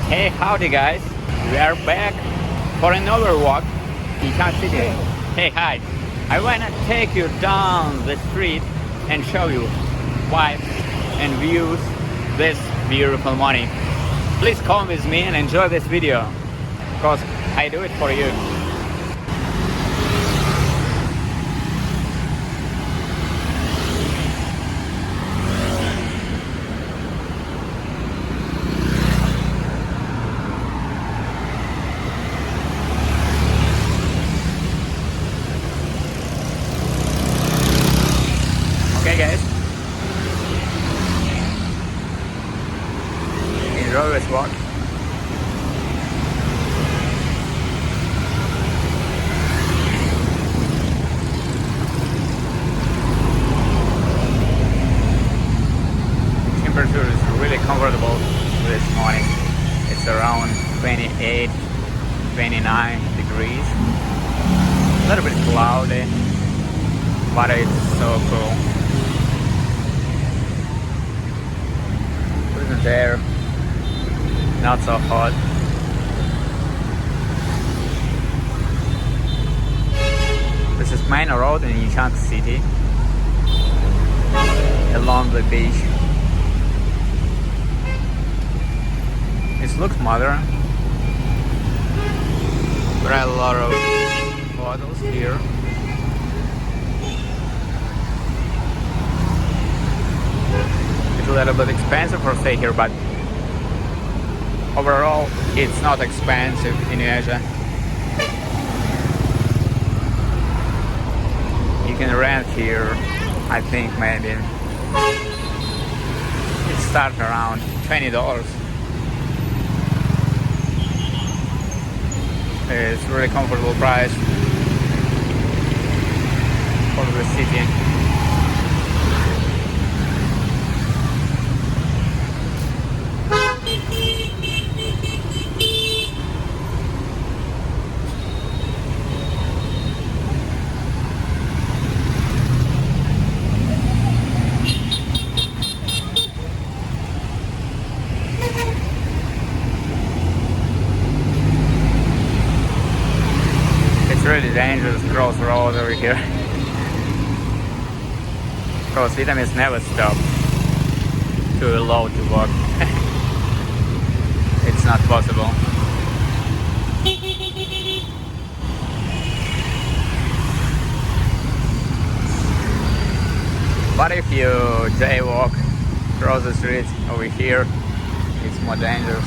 Hey, howdy guys. We are back for another walk in Nha City. Hey, hi. I wanna take you down the street and show you vibes and views this beautiful morning. Please come with me and enjoy this video, because I do it for you. Okay guys, enjoy this walk. Temperature is really comfortable this morning. It's around 28, 29 degrees. A little bit cloudy, but it's so cool. Isn't there? Not so hot. This is main road in Nha Trang City, along the beach. It looks modern. There are a lot of hotels here. It's a little bit expensive for stay here, but overall it's not expensive in Asia. You can rent here, I think maybe it starts around $20. It's really comfortable price for the city. Really dangerous crossroad over here. Because Vietnamese never stop too low to walk. It's not possible. But if you jaywalk across the street over here, it's more dangerous.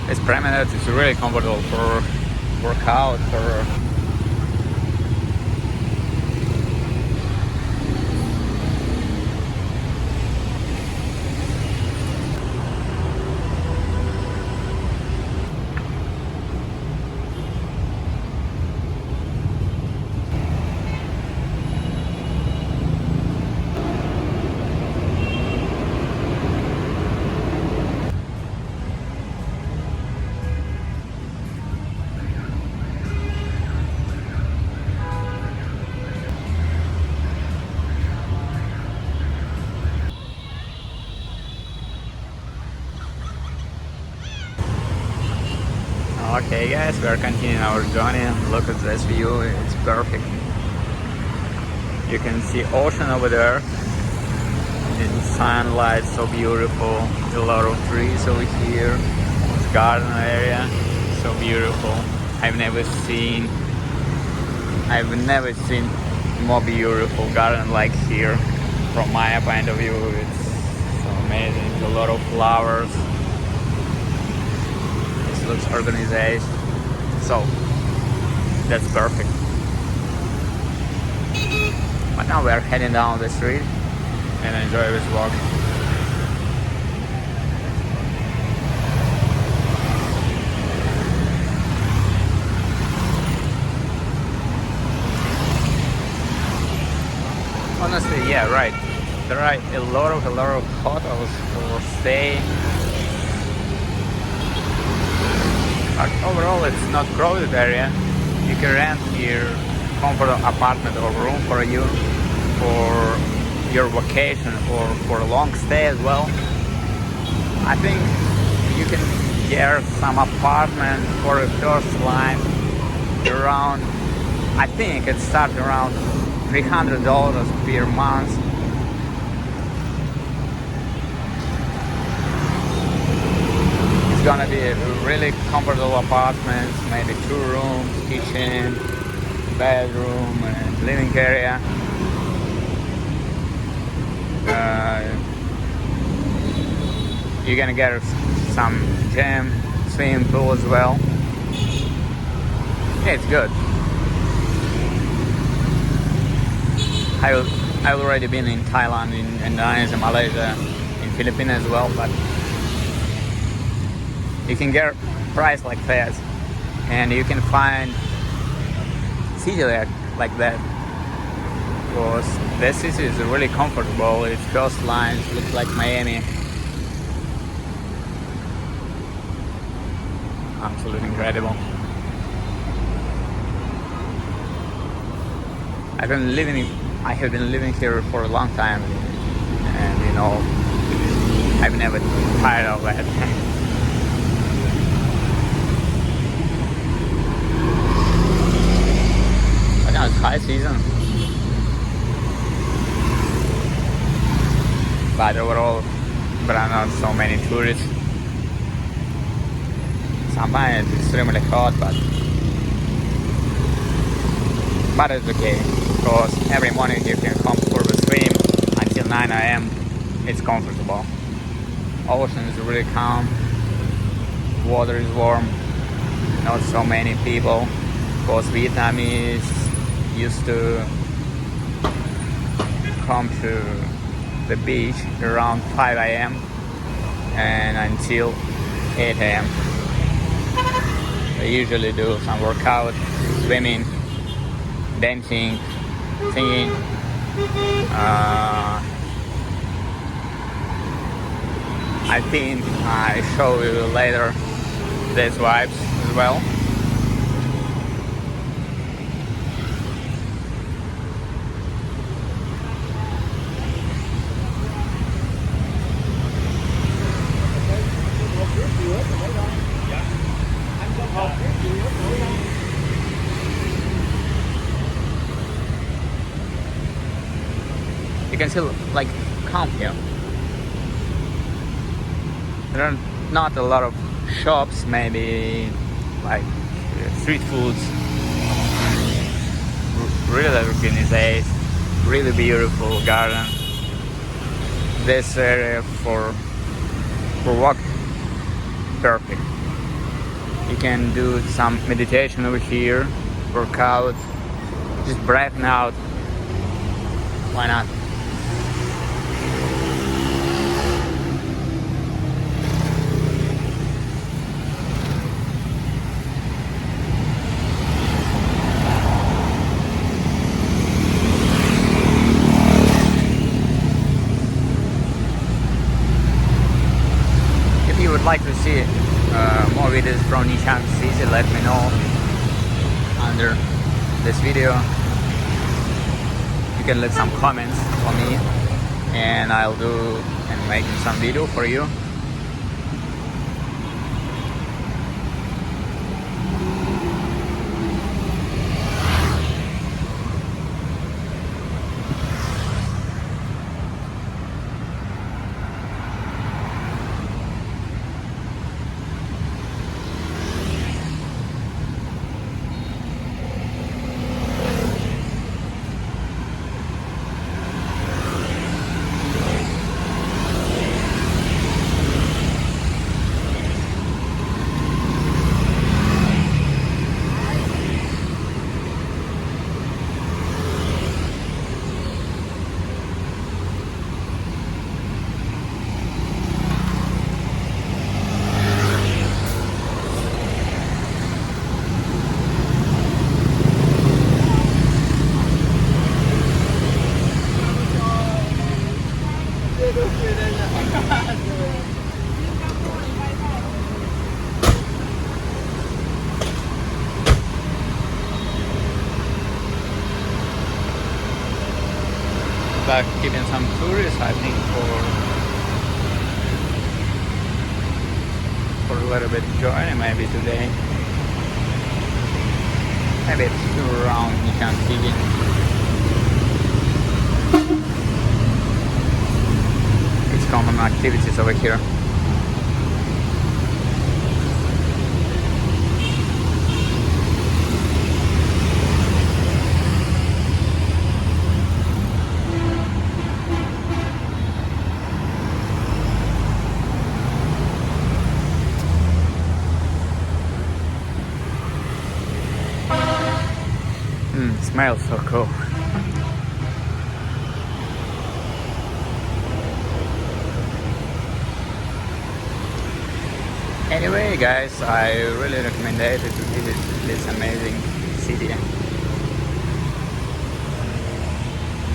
This promenade is really comfortable for workout, for Okay guys, we are continuing our journey. Look at this view, it's perfect. You can see ocean over there. In sunlight, so beautiful. A lot of trees over here. It's garden area, so beautiful. I've never seen more beautiful garden like here. From my point of view, it's so amazing. A lot of flowers. Looks organized, so that's perfect. But now we are heading down the street and enjoy this walk. Honestly, yeah, right. There are a lot of hotels for stay. But overall, it's not crowded area. You can rent here comfortable apartment or room for you for your vacation or for a long stay as well. I think you can get some apartment for a first line around, I think it starts around $300 per month. It's gonna be a really comfortable apartment, maybe 2 rooms, kitchen, bedroom, and living area. You're gonna get some gym, swimming pool as well. Yeah, it's good. I've already been in Thailand, in Indonesia, Malaysia, in Philippines as well, but you can get a price like that, and you can find city like that, because this city is really comfortable. Its coastlines look like Miami. Absolutely incredible. I have been living here for a long time, and I've never tired of that. But now it's high season. But overall, there are not so many tourists. Sometimes it's extremely hot, but it's okay, because every morning you can come for the swim until 9 a.m. It's comfortable. Ocean is really calm, water is warm, not so many people, because Vietnamese used to come to the beach around 5 a.m. and until 8 a.m. They usually do some workout, swimming, dancing, singing. I think I show you later these vibes as well. You can still calm here. There are not a lot of shops, maybe street foods. Really organized, really beautiful garden. This area for walk, perfect. You can do some meditation over here, work out, just breathing out. Why not? If you would like to see more videos from Nha Trang City, let me know under this video. You can leave some comments for me, and I'll do and make some video for you. like keeping some tourists, I think, for a little bit journey maybe today. Maybe it's around Nha Trang City. It's common activities over here. Smells so cool. Anyway, guys, I really recommend it to visit this amazing city.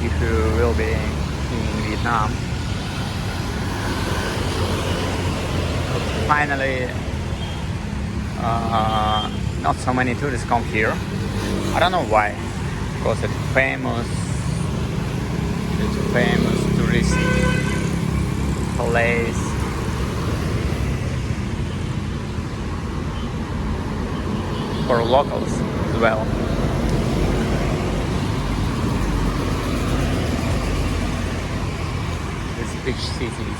If you will be in Vietnam. Finally, not so many tourists come here. I don't know why. Because it's famous tourist place. For locals as well. This big city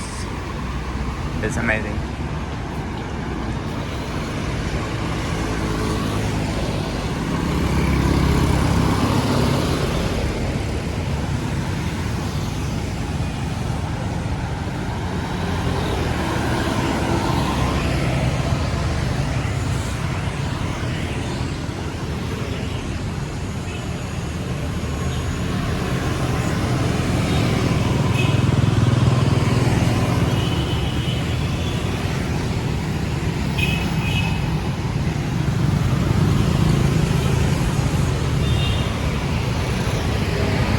is amazing.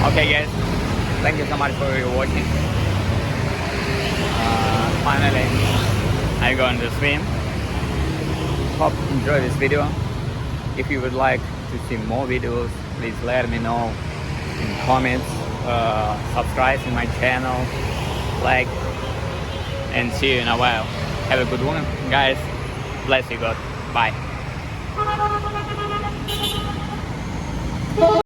Okay guys, thank you so much for watching. Finally, I'm going to swim. Hope you enjoy this video. If you would like to see more videos, please let me know in comments. Subscribe to my channel, like, and see you in a while. Have a good one, guys. Bless you God. Bye.